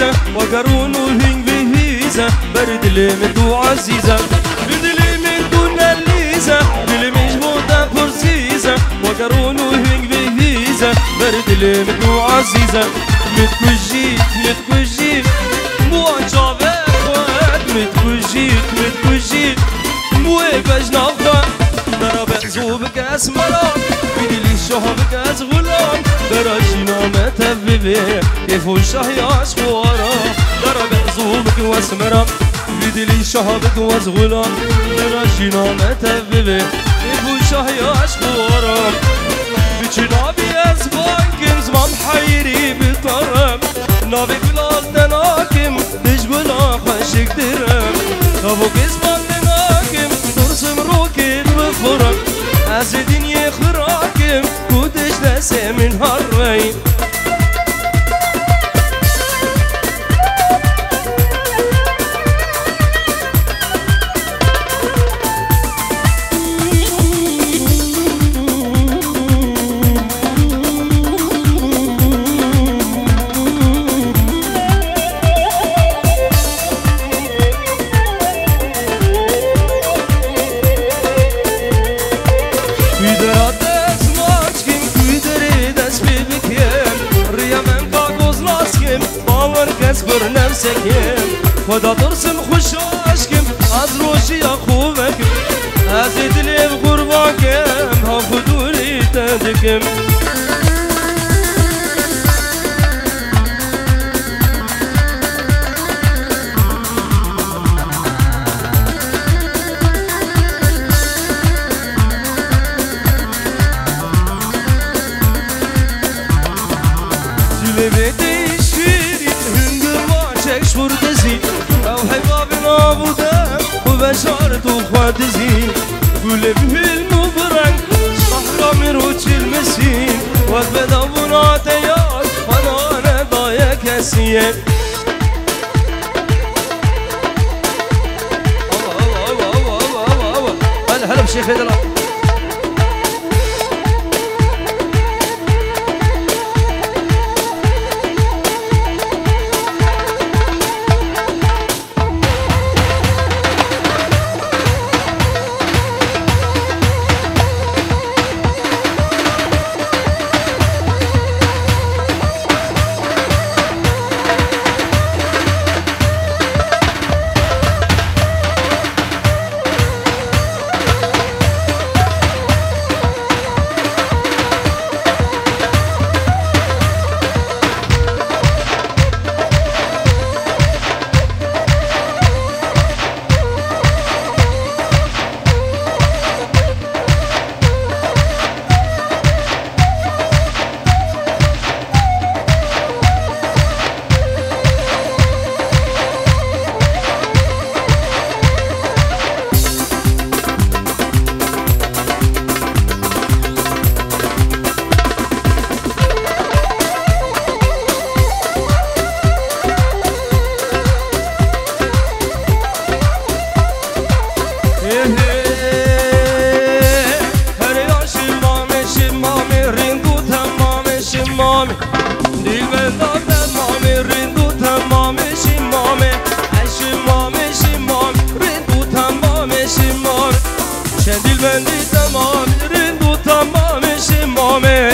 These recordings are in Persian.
ويزة وقرون وهنج بهيزة برد لي من دو عزيزة برد لي من دون الليزة بلي مش موتا برسيزة وقرون وهنج بهيزة برد لي من دو عزيزة متكوجيت مو عجابة خوات متكوجيت مو بجنافة ضربت زوبك اسمران بدي لي شهبك از غلام براشينا متببي كيف الشهياش خوارا ضربت زوبك واسمران بدي لي شهبك واز غلام براشينا متببي كيف الشهياش خوارا بچنابي از بانكم زمان حيري بطرم نابي بلال تناكم تجبنا خشك درم خبوك اسمان تناكم ترسم روكت بفرم از دنيا خراكم كودش دسي من هروين اصبر نفسك خدا ترسم خوش عشقم از روشی خوبکم از دلی بقربانکم ها خدوری تدکم بشارت وخواتزين كل بهالمبرق صحرا مروج المسين وبدا بناتيات وانا ضايق هالسيان هلا بشيخ هدرا شنديل بندي تمام رندو تمام شمامي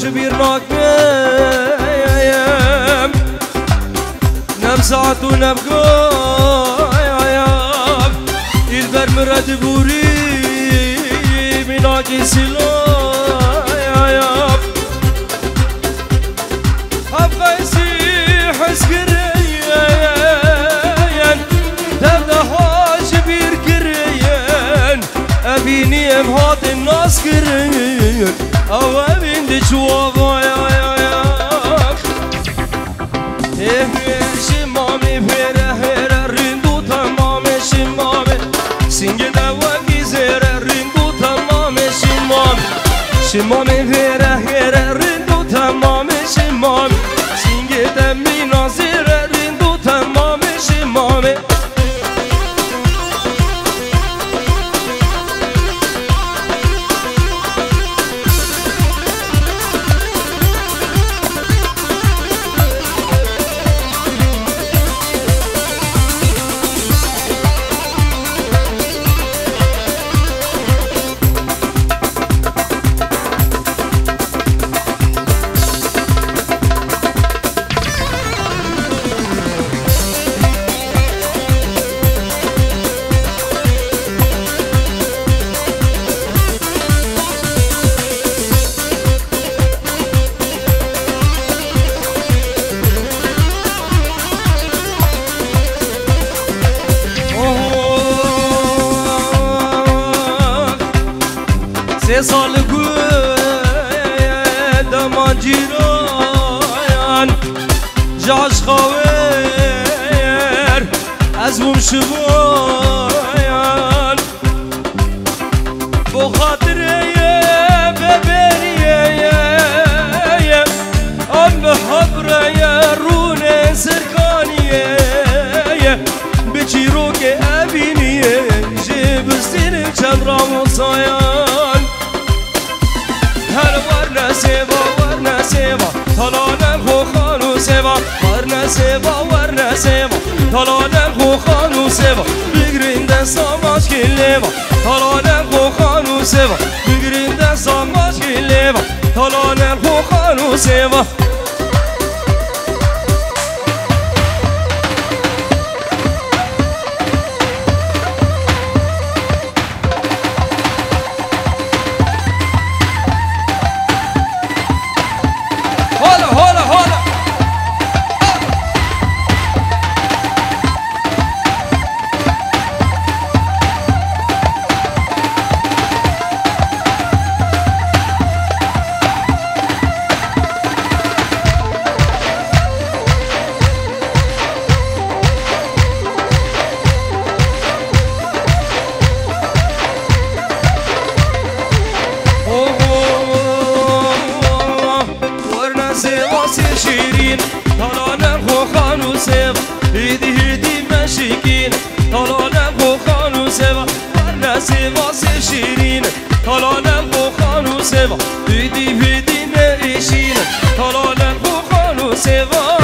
شبيرناك يام نبزعت ونبقى البر مرد بوري مناكي سلايا أبقى يسيح اسكريا تبدا حاج بير كريا راس كرين او بند شوفا شمامي بيره هيره رندو تمام شمامي سنگ دواقي زيره رندو تمام شمامي شمامي بيره هيره رندو تمام شمامي سنگ دمينا زيره رندو تمام شمامي سه سال دما جیران جاش خویر از بوم شباین بو خاطره ببریه ام بحبره رونه سرکانیه بچیرو که ابینیه جبستین چند راموسایان ورنه سیوا تلانم خو خانو سیوا ورنه سیوا تلانم خو خانو سیوا بگرین دستام آشکی لیوا تلانم خو خانو سیوا بگرین دستام آشکی لیوا تلانم خو خانو سیوا شیرین تلانم خو خانو سیوا هیدی مشکین تلانم خو خانو سیوا ورنه سیوا شیرین تلانم خو خانو سیوا هیدی نریشین تلانم خو خانو سیوا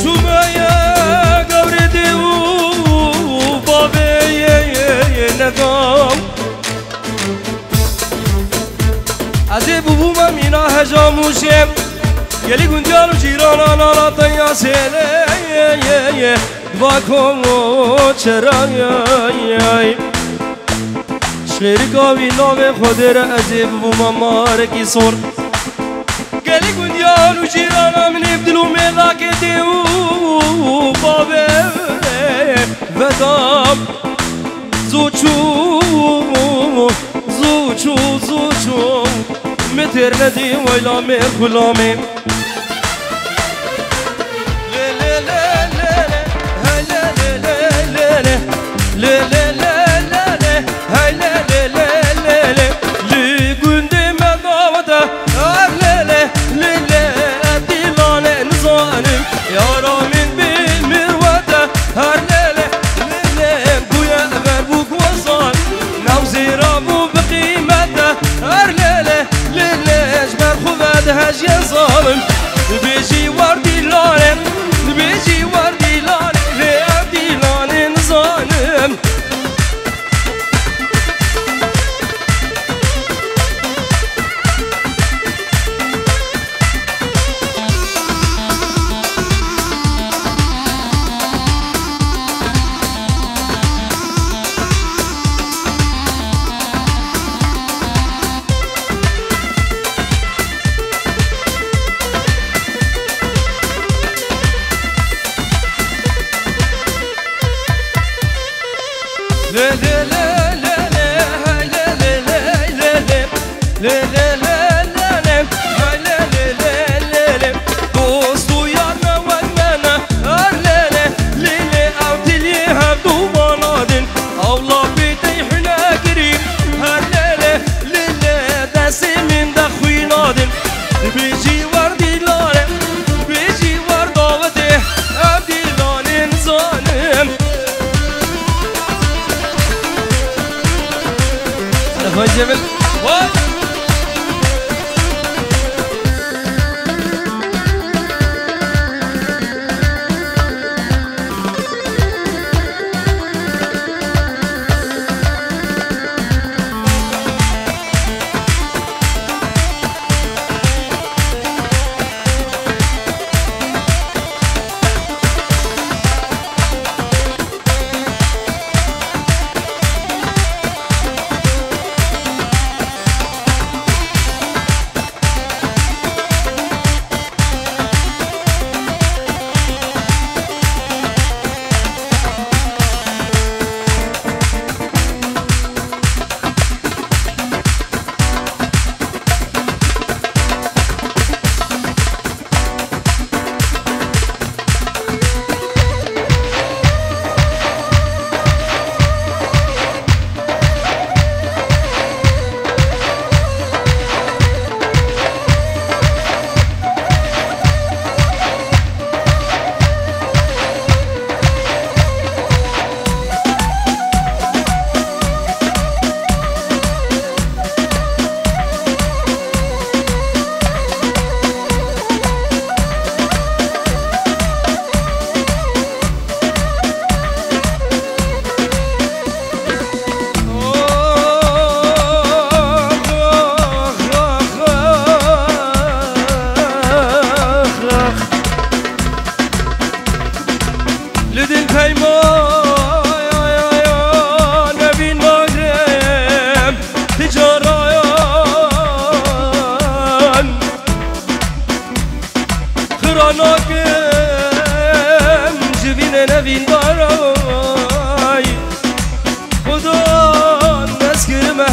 چومه گوردی و بابی ندام از بوبو من مینا هجاموشم گلی گندیان و جیران آنا تنیا سیله واکم و چرای شغیری کاوی نام خود را از بوبو من مارکی سور گلی گندیان و جیران من ابدلو ملاکتی و بابه ودام زوچو متر ندی ویلا می غلامی هجي ظالم بيجي وردي لانم بيجي وردي لانم لعبدي لانم ظالم جبل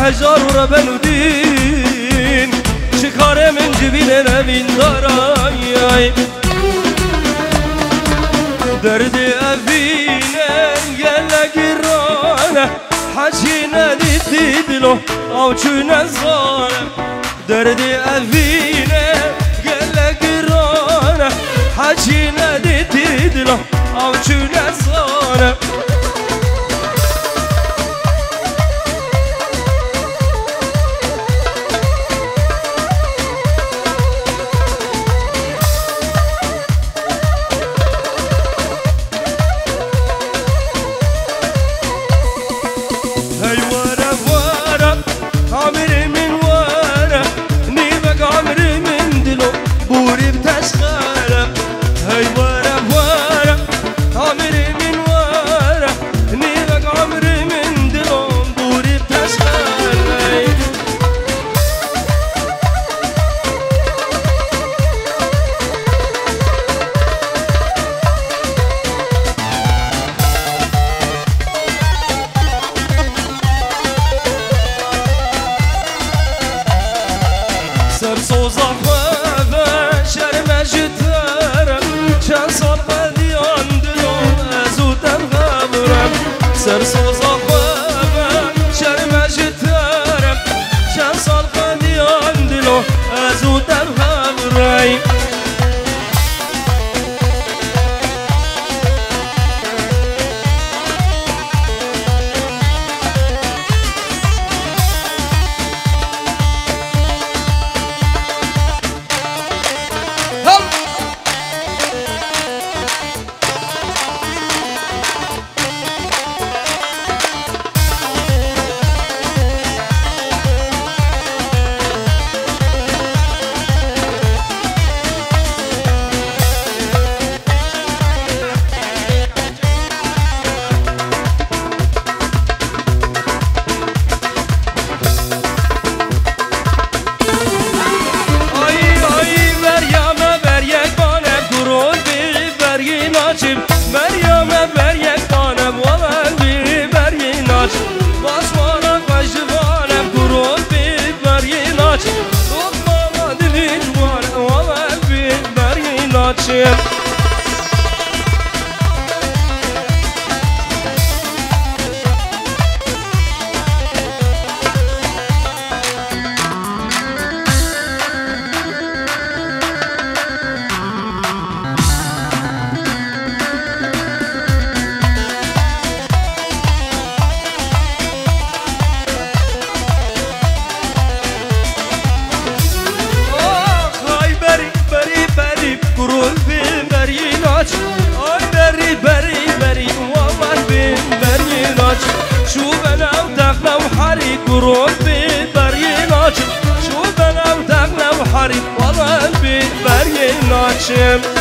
هجار و ربن و دین شکار من جبین نبین دارای درد افینه گل گرانه حچی ندید دلو او چون زانه درد افینه گل گرانه حچی ندید دلو او چون زانه ناچم قرون بالبريناچ شو بنا ودغنا وحريق والله بالبريناچم